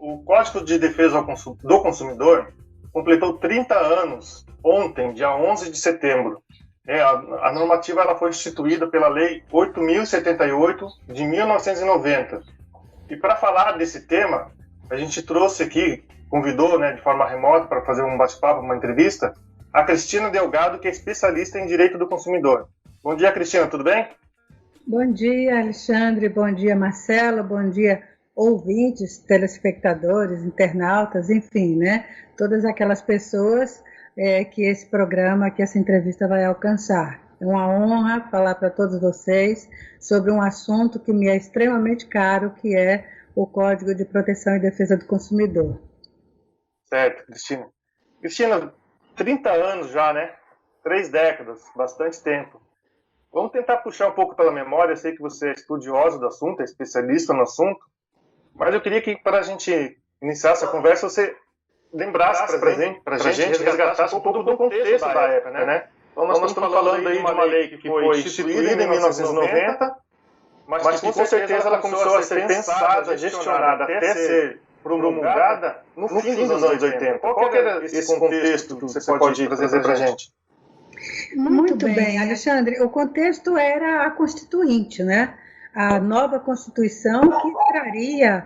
O Código de Defesa do Consumidor completou 30 anos ontem, dia 11 de setembro. A normativa ela foi instituída pela Lei 8.078 de 1990. E para falar desse tema, a gente trouxe aqui, convidou, de forma remota para fazer um bate-papo, uma entrevista, a Cristina Delgado, que é especialista em direito do consumidor. Bom dia, Cristina, tudo bem? Bom dia, Alexandre, bom dia, Marcelo, bom dia, ouvintes, telespectadores, internautas, enfim, todas aquelas pessoas que esse programa, que essa entrevista vai alcançar. É uma honra falar para todos vocês sobre um assunto que me é extremamente caro, que é o Código de Proteção e Defesa do Consumidor. Certo, Cristina. Cristina, 30 anos já, 3 décadas, bastante tempo. Vamos tentar puxar um pouco pela memória. Eu sei que você é estudioso do assunto, é especialista no assunto, mas eu queria que, para a gente iniciar essa conversa, você lembrasse para a gente, resgatasse um pouco do contexto da época, Então, nós estamos falando aí de uma lei que foi instituída em 1990, mas que com certeza ela começou a ser pensada, gestionada, até ser promulgada no fim dos anos 80. Qual que era esse contexto que você pode trazer para a gente? Muito bem, Alexandre. O contexto era a Constituinte, a nova Constituição que traria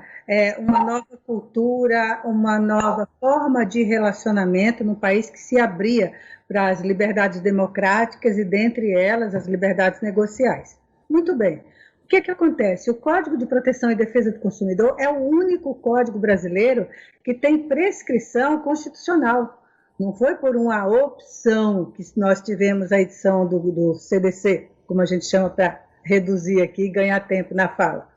uma nova cultura, uma nova forma de relacionamento no país que se abria para as liberdades democráticas e, dentre elas, as liberdades negociais. Muito bem. O que acontece? O Código de Proteção e Defesa do Consumidor é o único código brasileiro que tem prescrição constitucional. Não foi por uma opção que nós tivemos a edição do CDC, como a gente chama para reduzir aqui e ganhar tempo na fala.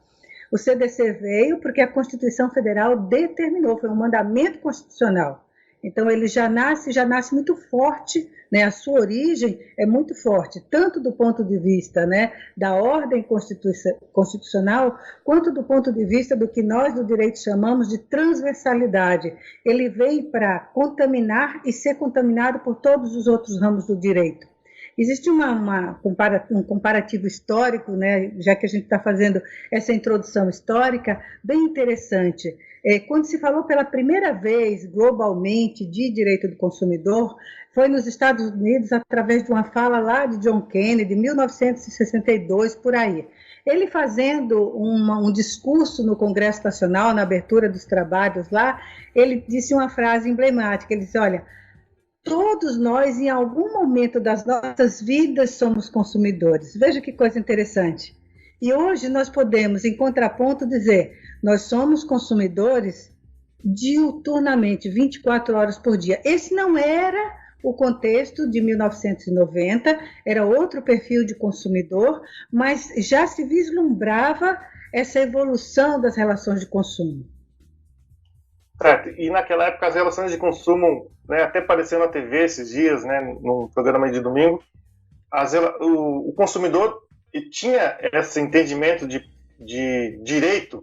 O CDC veio porque a Constituição Federal determinou, foi um mandamento constitucional. Então, ele já nasce muito forte, a sua origem é muito forte, tanto do ponto de vista da ordem constitucional, quanto do ponto de vista do que nós do direito chamamos de transversalidade. Ele veio para contaminar e ser contaminado por todos os outros ramos do direito. Existe um comparativo histórico, já que a gente está fazendo essa introdução histórica, bem interessante. Quando se falou pela primeira vez globalmente de direito do consumidor, foi nos Estados Unidos através de uma fala lá de John Kennedy, 1962, por aí. Ele fazendo um discurso no Congresso Nacional, na abertura dos trabalhos lá, ele disse uma frase emblemática, ele disse, olha, todos nós, em algum momento das nossas vidas, somos consumidores. Veja que coisa interessante. E hoje nós podemos, em contraponto, dizer, nós somos consumidores diuturnamente, 24 horas por dia. Esse não era o contexto de 1990, era outro perfil de consumidor, mas já se vislumbrava essa evolução das relações de consumo. Certo. E naquela época as relações de consumo, até apareceu na TV esses dias, no programa de domingo, o consumidor tinha esse entendimento de direito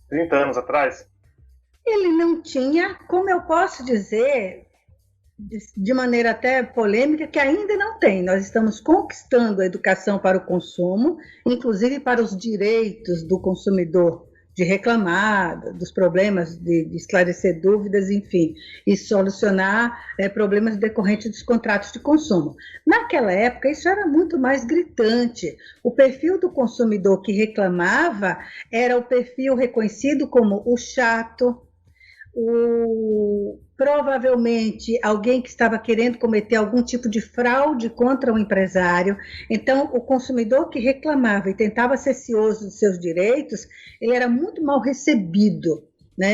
30 anos atrás? Ele não tinha, como eu posso dizer, de maneira até polêmica, que ainda não tem. Nós estamos conquistando a educação para o consumo, inclusive para os direitos do consumidor, de reclamar dos problemas, de esclarecer dúvidas, enfim, e solucionar problemas decorrentes dos contratos de consumo. Naquela época, isso era muito mais gritante. O perfil do consumidor que reclamava era o perfil reconhecido como o chato, provavelmente alguém que estava querendo cometer algum tipo de fraude contra o empresário. Então, o consumidor que reclamava e tentava ser cioso dos seus direitos, ele era muito mal recebido,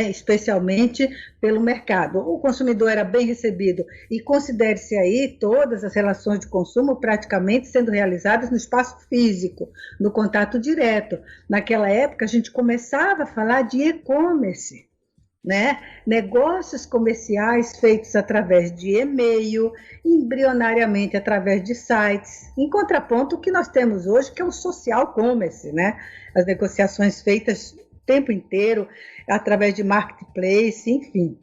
especialmente pelo mercado. O consumidor era bem recebido, e considere-se aí todas as relações de consumo praticamente sendo realizadas no espaço físico, no contato direto. Naquela época, a gente começava a falar de e-commerce, negócios comerciais feitos através de e-mail, embrionariamente através de sites, em contraponto ao que nós temos hoje, que é o social commerce, as negociações feitas o tempo inteiro através de marketplace, enfim.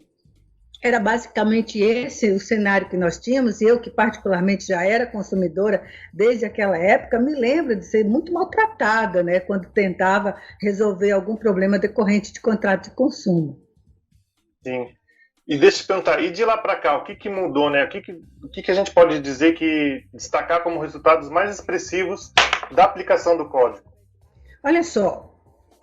Era basicamente esse o cenário que nós tínhamos, e eu, que particularmente já era consumidora desde aquela época, me lembro de ser muito maltratada, quando tentava resolver algum problema decorrente de contrato de consumo. Sim. E deixa eu te perguntar, e de lá para cá, o que mudou, né? O que a gente pode dizer que destacar como resultados mais expressivos da aplicação do código? Olha só,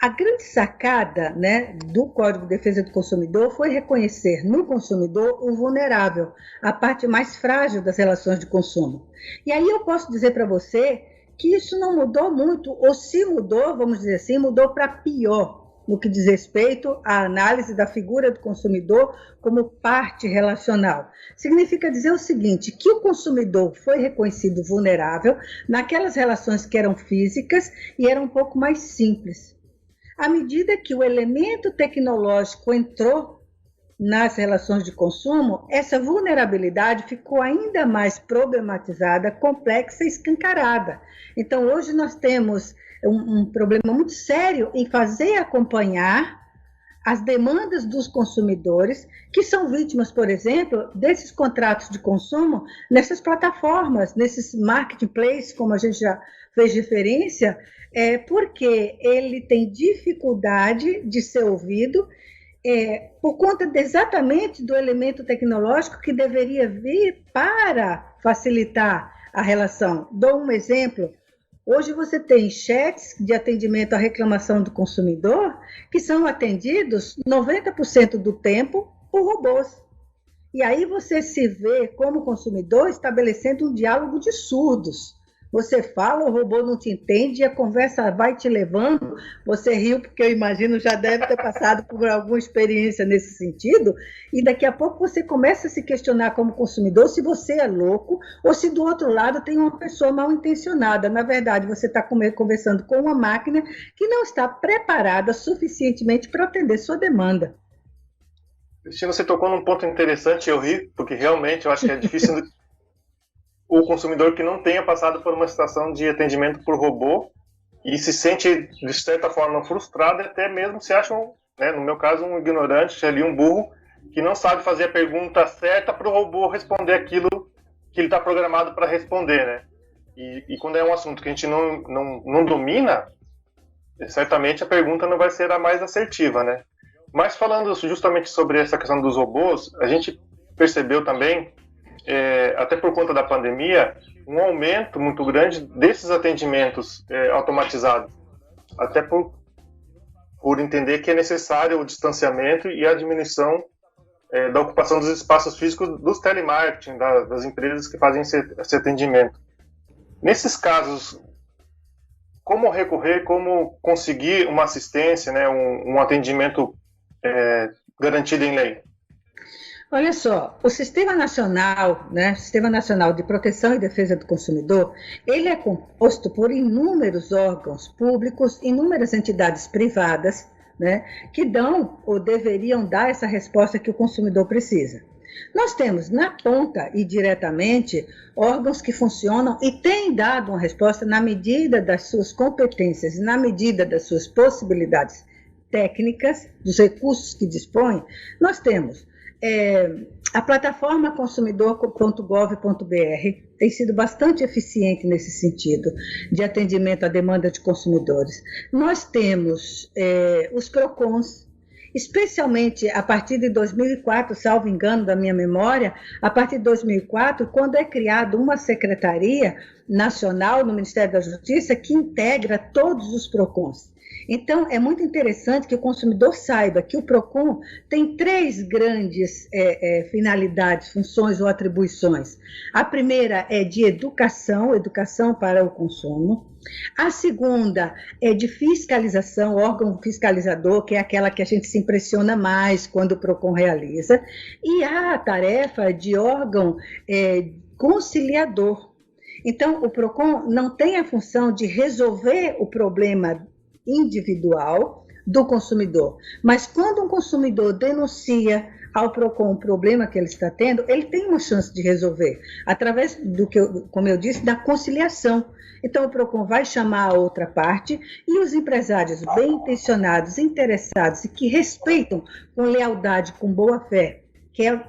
a grande sacada, né, do Código de Defesa do Consumidor foi reconhecer no consumidor o vulnerável, a parte mais frágil das relações de consumo. E aí eu posso dizer para você que isso não mudou muito, ou se mudou, vamos dizer assim, mudou para pior, no que diz respeito à análise da figura do consumidor como parte relacional. Significa dizer o seguinte, que o consumidor foi reconhecido vulnerável naquelas relações que eram físicas e eram um pouco mais simples. À medida que o elemento tecnológico entrou nas relações de consumo, essa vulnerabilidade ficou ainda mais problematizada, complexa e escancarada. Então, hoje nós temos um problema muito sério em fazer acompanhar as demandas dos consumidores, que são vítimas, por exemplo, desses contratos de consumo nessas plataformas, nesses marketplaces, como a gente já fez referência, porque ele tem dificuldade de ser ouvido por conta exatamente do elemento tecnológico que deveria vir para facilitar a relação. Dou um exemplo. Hoje você tem chats de atendimento à reclamação do consumidor que são atendidos 90% do tempo por robôs. E aí você se vê como consumidor estabelecendo um diálogo de surdos. Você fala, o robô não te entende e a conversa vai te levando. Você riu porque eu imagino já deve ter passado por alguma experiência nesse sentido. E daqui a pouco você começa a se questionar como consumidor se você é louco ou se do outro lado tem uma pessoa mal intencionada. Na verdade, você está conversando com uma máquina que não está preparada suficientemente para atender sua demanda. Cristina, você tocou num ponto interessante, eu ri, porque realmente eu acho que é difícil o consumidor que não tenha passado por uma situação de atendimento por robô e se sente, de certa forma, frustrado, até mesmo se acha, né, no meu caso, um ignorante, ali um burro, que não sabe fazer a pergunta certa para o robô responder aquilo que ele está programado para responder, né? E quando é um assunto que a gente não domina, certamente a pergunta não vai ser a mais assertiva, né? Mas falando justamente sobre essa questão dos robôs, a gente percebeu também, até por conta da pandemia, um aumento muito grande desses atendimentos automatizados, até por entender que é necessário o distanciamento e a diminuição da ocupação dos espaços físicos dos telemarketing, das empresas que fazem esse atendimento. Nesses casos, como recorrer, como conseguir uma assistência, né, um atendimento garantido em lei? Olha só, o Sistema Nacional, né, Sistema Nacional de Proteção e Defesa do Consumidor, ele é composto por inúmeros órgãos públicos, inúmeras entidades privadas, né, que dão ou deveriam dar essa resposta que o consumidor precisa. Nós temos na ponta e diretamente órgãos que funcionam e têm dado uma resposta na medida das suas competências, na medida das suas possibilidades técnicas, dos recursos que dispõem. Nós temos a plataforma consumidor.gov.br tem sido bastante eficiente nesse sentido, de atendimento à demanda de consumidores. Nós temos os PROCONs, especialmente a partir de 2004, salvo engano da minha memória, a partir de 2004, quando é criada uma secretaria nacional no Ministério da Justiça que integra todos os PROCONs. Então, é muito interessante que o consumidor saiba que o PROCON tem 3 grandes finalidades, funções ou atribuições. A primeira é de educação para o consumo. A segunda é de fiscalização, órgão fiscalizador, que é aquela que a gente se impressiona mais quando o PROCON realiza. E a tarefa de órgão conciliador. Então, o PROCON não tem a função de resolver o problema individual do consumidor, mas quando um consumidor denuncia ao PROCON o problema que ele está tendo, ele tem uma chance de resolver, através do que, como eu disse, da conciliação. Então o PROCON vai chamar a outra parte e os empresários bem intencionados, interessados e que respeitam com lealdade, com boa fé, que é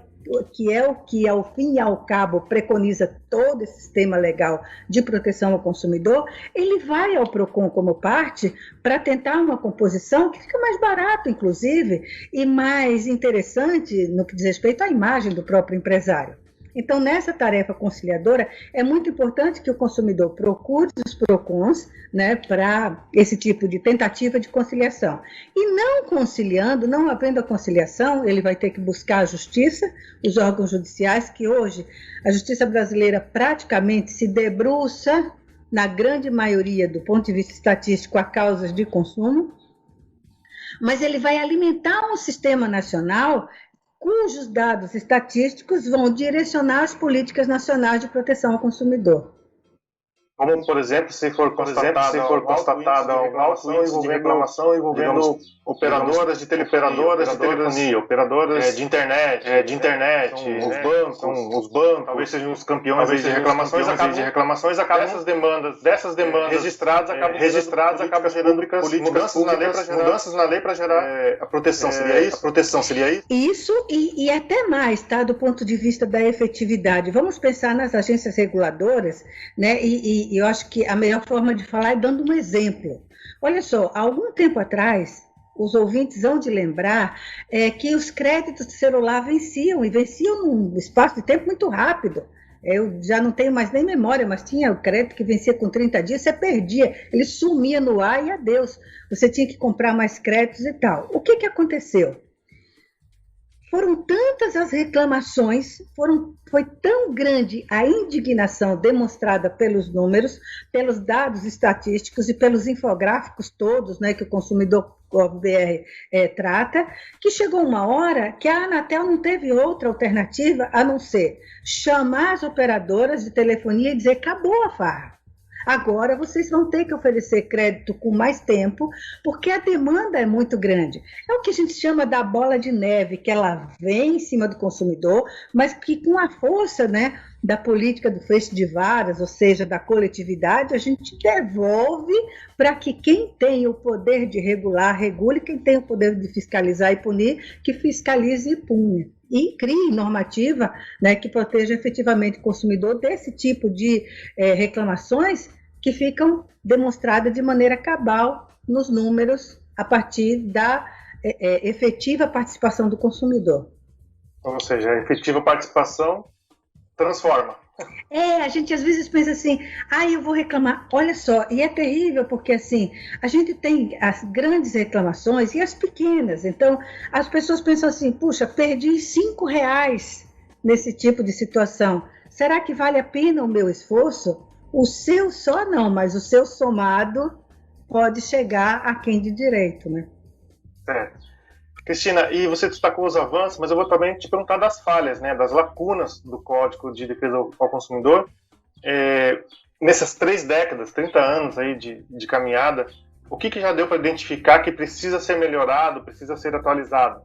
que é o que, ao fim e ao cabo, preconiza todo esse sistema legal de proteção ao consumidor, ele vai ao PROCON como parte para tentar uma composição que fica mais barato, inclusive, e mais interessante no que diz respeito à imagem do próprio empresário. Então, nessa tarefa conciliadora, é muito importante que o consumidor procure os PROCONs, né, para esse tipo de tentativa de conciliação. E não conciliando, não havendo a conciliação, ele vai ter que buscar a justiça, os órgãos judiciais, que hoje a justiça brasileira praticamente se debruça, na grande maioria, do ponto de vista estatístico, a causas de consumo, mas ele vai alimentar um sistema nacional cujos dados estatísticos vão direcionar as políticas nacionais de proteção ao consumidor. Como, por exemplo, se for constatada algum alto índice de reclamação envolvendo operadoras de telefonia, operadoras de internet, os bancos, talvez sejam os campeões de reclamações, acabam dessas demandas registradas acabam gerando mudanças na lei para gerar a proteção. Seria isso? Isso e até mais, tá? Do ponto de vista da efetividade. Vamos pensar nas agências reguladoras, né? E eu acho que a melhor forma de falar é dando um exemplo. Olha só, há algum tempo atrás, os ouvintes hão de lembrar que os créditos de celular venciam num espaço de tempo muito rápido. Eu já não tenho mais nem memória, mas tinha o crédito que vencia com 30 dias, você perdia, ele sumia no ar e adeus. Você tinha que comprar mais créditos e tal. O que aconteceu? Foram tantas as reclamações, foi tão grande a indignação demonstrada pelos números, pelos dados estatísticos e pelos infográficos todos, né, que o Consumidor BR trata, que chegou uma hora que a Anatel não teve outra alternativa a não ser chamar as operadoras de telefonia e dizer: acabou a farra. Agora vocês vão ter que oferecer crédito com mais tempo, porque a demanda é muito grande. É o que a gente chama da bola de neve, que ela vem em cima do consumidor, mas que com a força, né, da política do feixe de varas, ou seja, da coletividade, a gente devolve para que quem tem o poder de regular, regule, quem tem o poder de fiscalizar e punir, que fiscalize e punha. E crie normativa, né, que proteja efetivamente o consumidor desse tipo de reclamações que ficam demonstradas de maneira cabal nos números a partir da efetiva participação do consumidor. Ou seja, a efetiva participação transforma. A gente às vezes pensa assim: eu vou reclamar. Olha só, e é terrível porque assim, a gente tem as grandes reclamações e as pequenas. Então, as pessoas pensam assim: puxa, perdi R$5 nesse tipo de situação. Será que vale a pena o meu esforço? O seu só não, mas o seu somado pode chegar a quem de direito, né? Certo. Cristina, e você destacou os avanços, mas eu vou também te perguntar das falhas, né, das lacunas do Código de Defesa ao Consumidor. Nessas 3 décadas, 30 anos aí de caminhada, o que já deu para identificar que precisa ser melhorado, precisa ser atualizado?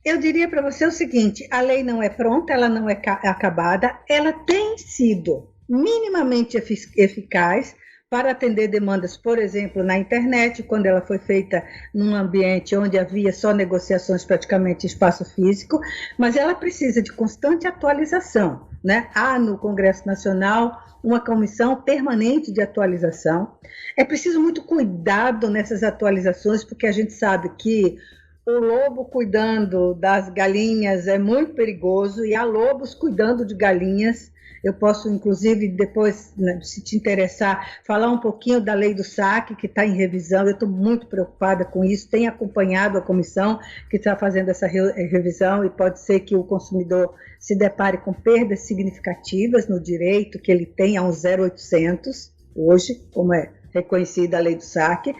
Eu diria para você o seguinte: a lei não é pronta, ela não é acabada, ela tem sido minimamente eficaz para atender demandas, por exemplo, na internet, quando ela foi feita num ambiente onde havia só negociações praticamente em espaço físico, mas ela precisa de constante atualização, né? Há no Congresso Nacional uma comissão permanente de atualização. É preciso muito cuidado nessas atualizações, porque a gente sabe que o lobo cuidando das galinhas é muito perigoso e há lobos cuidando de galinhas. Eu posso, inclusive, depois, né, se te interessar, falar um pouquinho da lei do saque, que está em revisão. Eu estou muito preocupada com isso, tenho acompanhado a comissão que está fazendo essa revisão e pode ser que o consumidor se depare com perdas significativas no direito que ele tem a um 0800, hoje, como é reconhecida a lei do saque.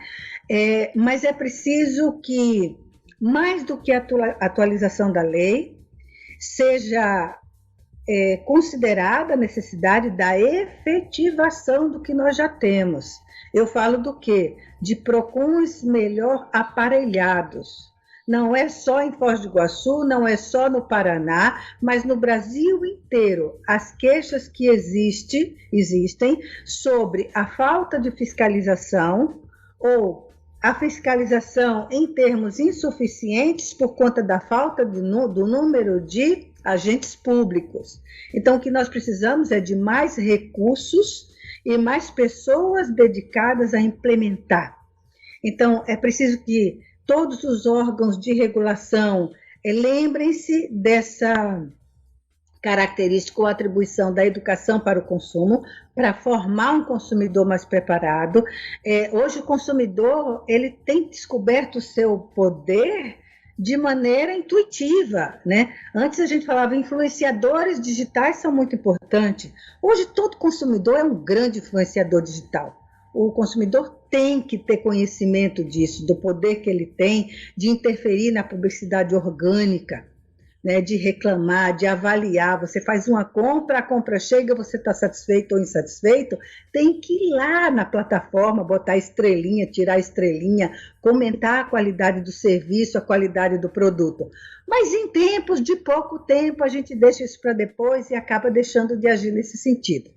Mas é preciso que, mais do que a atualização da lei, seja considerada a necessidade da efetivação do que nós já temos. Eu falo do quê? De PROCONs melhor aparelhados. Não é só em Foz do Iguaçu, não é só no Paraná, mas no Brasil inteiro. As queixas que existem sobre a falta de fiscalização ou a fiscalização em termos insuficientes por conta da falta do número de agentes públicos. Então, o que nós precisamos é de mais recursos e mais pessoas dedicadas a implementar. Então, é preciso que todos os órgãos de regulação lembrem-se dessa característica ou atribuição da educação para o consumo, para formar um consumidor mais preparado. Hoje o consumidor ele tem descoberto o seu poder de maneira intuitiva, né? Antes a gente falava influenciadores digitais são muito importantes. Hoje todo consumidor é um grande influenciador digital. O consumidor tem que ter conhecimento disso, do poder que ele tem de interferir na publicidade orgânica, né, de reclamar, de avaliar. Você faz uma compra, a compra chega, você está satisfeito ou insatisfeito, tem que ir lá na plataforma, botar estrelinha, tirar estrelinha, comentar a qualidade do serviço, a qualidade do produto. Mas em tempos de pouco tempo, a gente deixa isso para depois e acaba deixando de agir nesse sentido.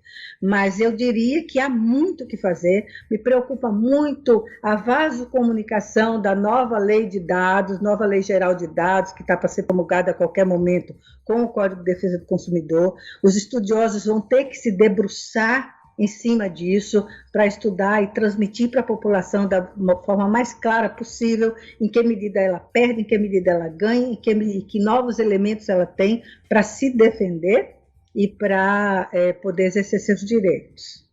Mas eu diria que há muito o que fazer, me preocupa muito a vasocomunicação da nova lei de dados, nova lei geral de dados, que está para ser promulgada a qualquer momento com o Código de Defesa do Consumidor. Os estudiosos vão ter que se debruçar em cima disso para estudar e transmitir para a população da forma mais clara possível em que medida ela perde, em que medida ela ganha, em que novos elementos ela tem para se defender e para poder exercer seus direitos.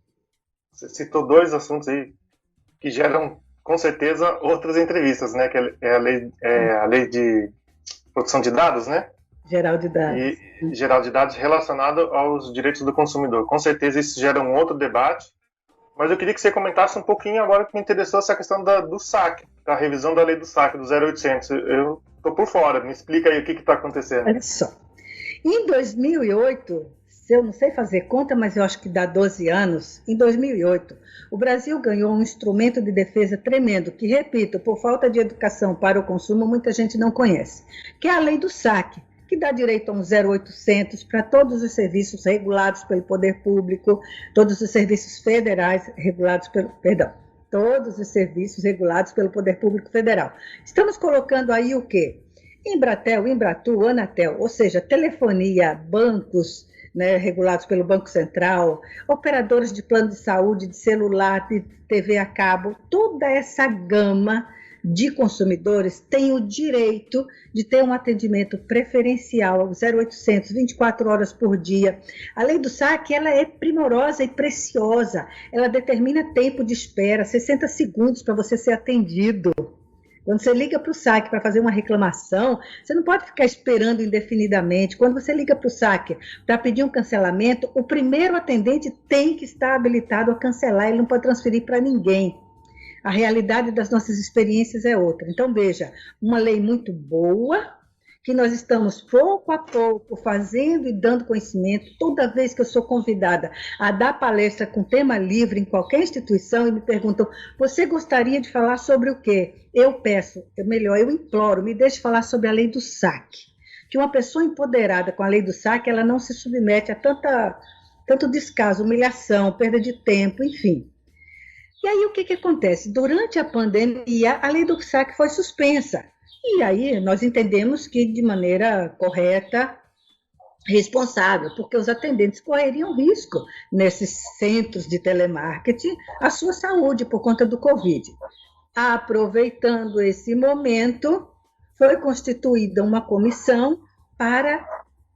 Você citou dois assuntos aí que geram, com certeza, outras entrevistas, né? Que é a lei de proteção de dados, né? Geral de dados. E geral de dados relacionado aos direitos do consumidor. Com certeza isso gera um outro debate, mas eu queria que você comentasse um pouquinho agora que me interessou essa questão do SAC, da revisão da lei do SAC, do 0800. Eu estou por fora, me explica aí o que está acontecendo. Olha só. Em 2008, eu não sei fazer conta, mas eu acho que dá 12 anos, em 2008, o Brasil ganhou um instrumento de defesa tremendo, que, repito, por falta de educação para o consumo, muita gente não conhece, que é a lei do SAC, que dá direito a um 0800 para todos os serviços regulados pelo poder público, todos os serviços federais regulados todos os serviços regulados pelo poder público federal. Estamos colocando aí o quê? Embratel, Embratur, Anatel, ou seja, telefonia, bancos, né, regulados pelo Banco Central, operadores de plano de saúde, de celular, de TV a cabo, toda essa gama de consumidores tem o direito de ter um atendimento preferencial ao 0800, 24 horas por dia. A lei do SAC, ela é primorosa e preciosa, ela determina tempo de espera, 60 segundos para você ser atendido. Quando você liga para o SAC para fazer uma reclamação, você não pode ficar esperando indefinidamente. Quando você liga para o SAC para pedir um cancelamento, o primeiro atendente tem que estar habilitado a cancelar, ele não pode transferir para ninguém. A realidade das nossas experiências é outra. Então, veja, uma lei muito boa, que nós estamos pouco a pouco fazendo e dando conhecimento. Toda vez que eu sou convidada a dar palestra com tema livre em qualquer instituição e me perguntam, você gostaria de falar sobre o quê? Eu peço, eu imploro, me deixe falar sobre a lei do SAC. Que uma pessoa empoderada com a lei do SAC, ela não se submete a tanto descaso, humilhação, perda de tempo, enfim. E aí o que acontece? Durante a pandemia, a lei do SAC foi suspensa. E aí nós entendemos que de maneira correta, responsável, porque os atendentes correriam risco nesses centros de telemarketing a sua saúde por conta do Covid. Aproveitando esse momento, foi constituída uma comissão para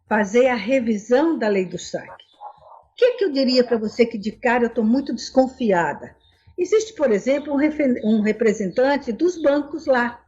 fazer a revisão da lei do SAC. O que eu diria para você que de cara eu estou muito desconfiada? Existe, por exemplo, um representante dos bancos lá.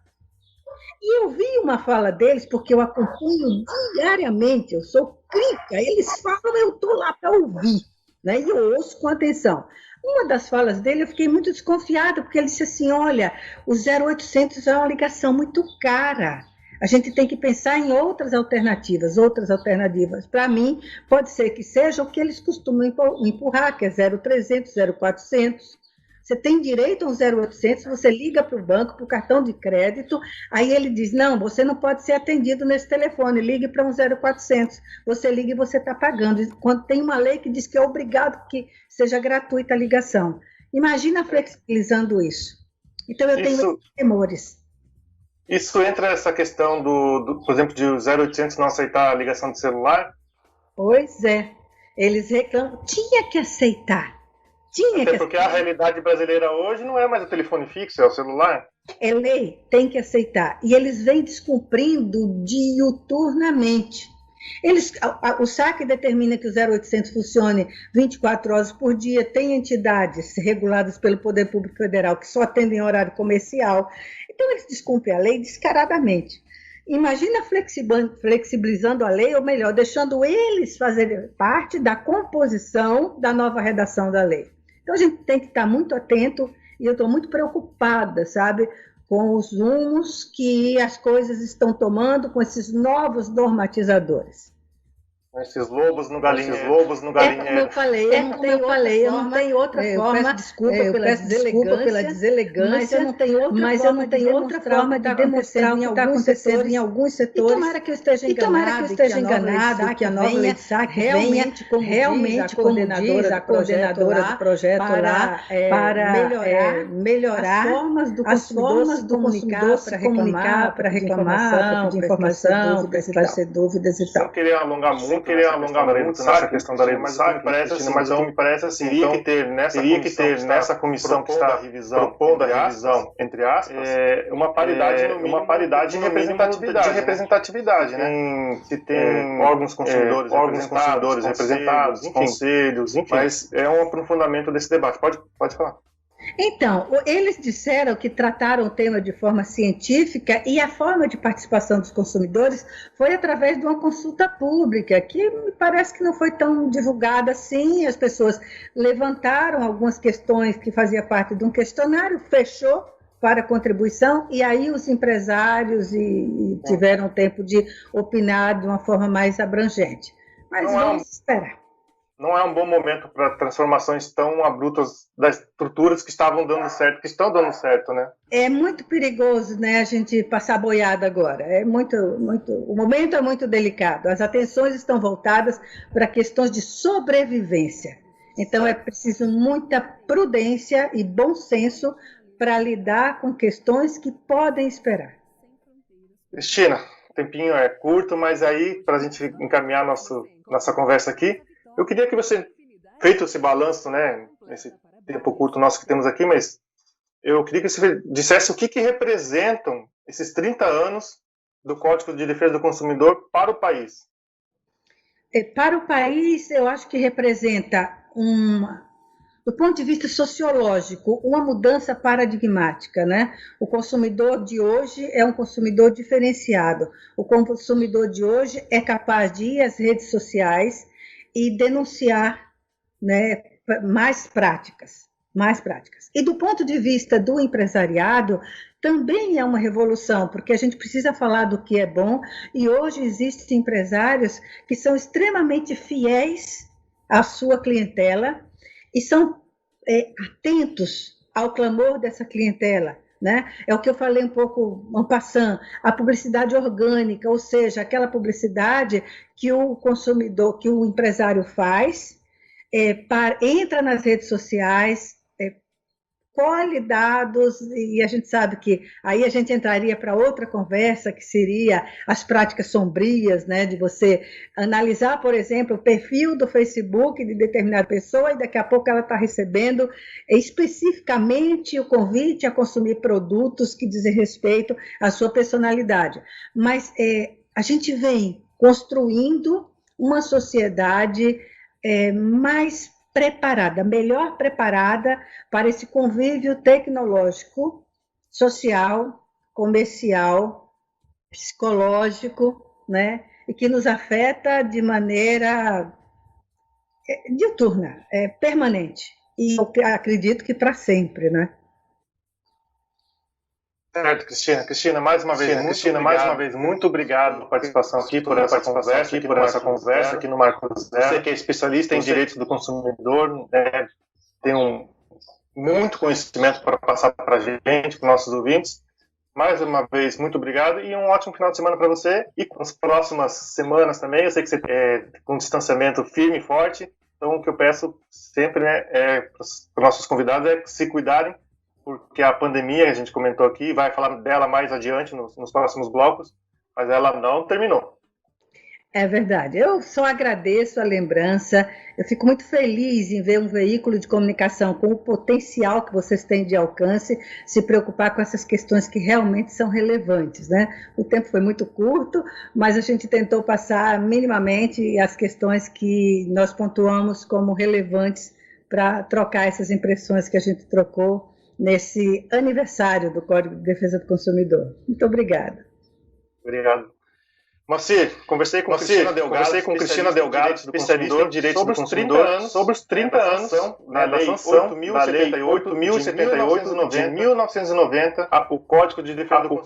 E eu vi uma fala deles, porque eu acompanho diariamente, eu sou crítica, eles falam, eu estou lá para ouvir, né? E eu ouço com atenção. Uma das falas dele, eu fiquei muito desconfiada, porque ele disse assim, olha, o 0800 é uma ligação muito cara, a gente tem que pensar em outras alternativas. Para mim, pode ser que seja o que eles costumam empurrar, que é 0300, 0400, você tem direito a um 0800, você liga para o banco, para o cartão de crédito, aí ele diz, não, você não pode ser atendido nesse telefone, ligue para um 0400. Você liga e você está pagando. Quando tem uma lei que diz que é obrigado que seja gratuita a ligação. Imagina flexibilizando isso. Então, eu tenho esses temores. Isso entra essa questão por exemplo, de 0800 não aceitar a ligação de celular? Pois é. Eles reclamam. Tinha que aceitar. Até porque a realidade brasileira hoje não é mais o telefone fixo, é o celular. É lei, tem que aceitar. E eles vêm descumprindo diuturnamente. O SAC determina que o 0800 funcione 24 horas por dia, tem entidades reguladas pelo Poder Público Federal que só atendem horário comercial. Então, eles descumprem a lei descaradamente. Imagina flexibilizando a lei, ou melhor, deixando eles fazerem parte da composição da nova redação da lei. Então, a gente tem que estar muito atento, e eu estou muito preocupada, sabe, com os rumos que as coisas estão tomando com esses novos normatizadores. Esses lobos no galinheiro. Como eu falei, eu não tenho outra forma. Eu peço desculpa pela deselegância, mas eu não tenho outra forma de demonstrar o que está acontecendo em alguns setores. E tomara que eu esteja enganada, que a nova lei de SAC realmente, como diz a coordenadora do projeto lá, para melhorar as formas do consumidor se comunicar, para reclamar, para pedir informação, para esclarecer dúvidas e tal. Eu queria alongar muito nessa questão da lei, mas o que me parece assim, teria que ter nessa comissão que está propondo a revisão, entre aspas, uma paridade de representatividade, né? Se tem órgãos consumidores representados, conselhos, enfim. Mas é um aprofundamento desse debate. Pode falar. Então, eles disseram que trataram o tema de forma científica e a forma de participação dos consumidores foi através de uma consulta pública, que me parece que não foi tão divulgada assim. As pessoas levantaram algumas questões que faziam parte de um questionário, fechou para contribuição, e aí os empresários tiveram tempo de opinar de uma forma mais abrangente. Mas vamos esperar. Não é um bom momento para transformações tão abruptas das estruturas que estão dando certo, né? É muito perigoso, né, a gente passar boiada agora. O momento é muito delicado. As atenções estão voltadas para questões de sobrevivência. Então, é preciso muita prudência e bom senso para lidar com questões que podem esperar. Cristina, o tempinho é curto, mas aí, para a gente encaminhar nossa conversa aqui, eu queria que você, feito esse balanço, né, nesse tempo curto nosso que temos aqui, mas eu queria que você dissesse o que representam esses 30 anos do Código de Defesa do Consumidor para o país. Para o país, eu acho que representa, do ponto de vista sociológico, uma mudança paradigmática, né? O consumidor de hoje é um consumidor diferenciado. O consumidor de hoje é capaz de ir às redes sociais e denunciar, né, mais práticas. E do ponto de vista do empresariado, também é uma revolução, porque a gente precisa falar do que é bom, e hoje existem empresários que são extremamente fiéis à sua clientela e são atentos ao clamor dessa clientela. Né? É o que eu falei um pouco en passant, a publicidade orgânica, ou seja, aquela publicidade que o consumidor, que o empresário faz, entra nas redes sociais, colhe dados, e a gente sabe que aí a gente entraria para outra conversa, que seria as práticas sombrias, né, de você analisar, por exemplo, o perfil do Facebook de determinada pessoa, e daqui a pouco ela está recebendo especificamente o convite a consumir produtos que dizem respeito à sua personalidade. Mas a gente vem construindo uma sociedade mais preparada, melhor preparada para esse convívio tecnológico, social, comercial, psicológico, né? E que nos afeta de maneira diuturna, permanente. E eu acredito que para sempre, né? Certo, Cristina, mais uma vez, muito obrigado pela participação aqui, por essa conversa aqui no Marco Zero. Você que é especialista em direitos do consumidor, né, tem muito conhecimento para passar para a gente, para os nossos ouvintes. Mais uma vez, muito obrigado e um ótimo final de semana para você e com as próximas semanas também. Eu sei que você com um distanciamento firme e forte, então o que eu peço sempre, né, para os nossos convidados é que se cuidarem porque a pandemia, a gente comentou aqui, vai falar dela mais adiante nos próximos blocos, mas ela não terminou. É verdade. Eu só agradeço a lembrança. Eu fico muito feliz em ver um veículo de comunicação com o potencial que vocês têm de alcance, se preocupar com essas questões que realmente são relevantes, né? O tempo foi muito curto, mas a gente tentou passar minimamente as questões que nós pontuamos como relevantes para trocar essas impressões que a gente trocou nesse aniversário do Código de Defesa do Consumidor. Muito obrigada. Obrigado. Moacir, conversei com Cristina Delgado, especialista em direitos do consumidor, sobre os 30 anos da Lei 8.078 de 1990, o Código de Defesa do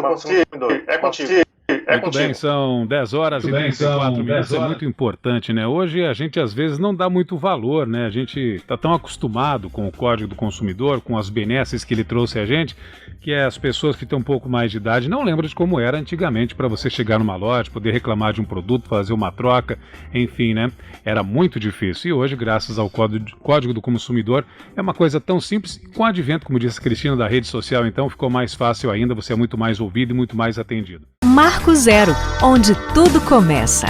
Consumidor. É contigo. Muito bem, são 10 horas e 34 minutos, é muito importante, né? Hoje a gente às vezes não dá muito valor, né? A gente está tão acostumado com o Código do Consumidor, com as benesses que ele trouxe a gente, que as pessoas que têm um pouco mais de idade não lembram de como era antigamente para você chegar numa loja, poder reclamar de um produto, fazer uma troca, enfim, né? Era muito difícil. E hoje, graças ao Código do Consumidor, é uma coisa tão simples. Com o advento, como disse a Cristina, da rede social, então ficou mais fácil ainda, você é muito mais ouvido e muito mais atendido. Marco Zero, onde tudo começa.